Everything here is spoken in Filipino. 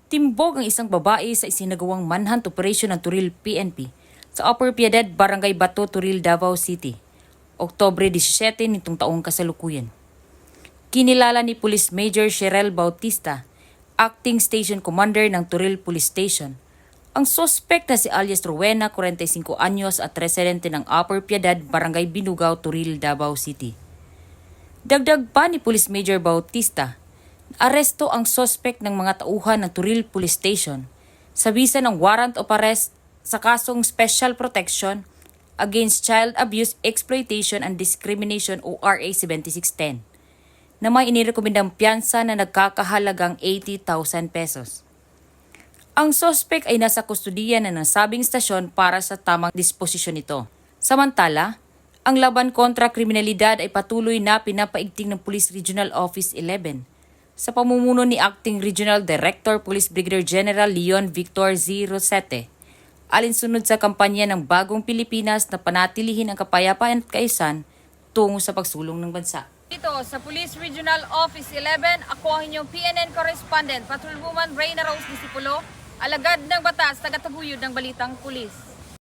Timbog ang isang babae sa isinagawang manhunt operation ng Turil PNP sa Upper Piedad, Barangay Bato, Turil, Davao City, Oktubre 17 nitong taong kasalukuyan. Kinilala ni Police Major Cheryl Bautista, Acting Station Commander ng Turil Police Station, ang sospek na si alias Rowena, 45 anyos at residente ng Upper Piedad, Barangay Binugaw, Turil, Davao City. Dagdag pa ni Police Major Bautista, aresto ang sospek ng mga tauhan ng Turil Police Station sa bisa ng warrant of arrest sa kasong Special Protection Against Child Abuse, Exploitation and Discrimination o RA 7610 na may inirekomendang piyansa na nagkakahalagang 80,000 pesos. Ang sospek ay nasa kustudiya na ng sabing istasyon para sa tamang disposisyon nito. Samantala, ang laban kontra kriminalidad ay patuloy na pinapaigting ng Police Regional Office 11 sa pamumuno ni Acting Regional Director Police Brigadier General Leon Victor Z. Rosete, alinsunod sa kampanya ng Bagong Pilipinas na panatilihin ang kapayapaan at kaayusan tungo sa pagsulong ng bansa. Dito sa Police Regional Office 11, ako ang inyong PNN correspondent, Patrolwoman Reyna Rose Disipulo, alagad ng batas, tagataguyod ng Balitang Pulis.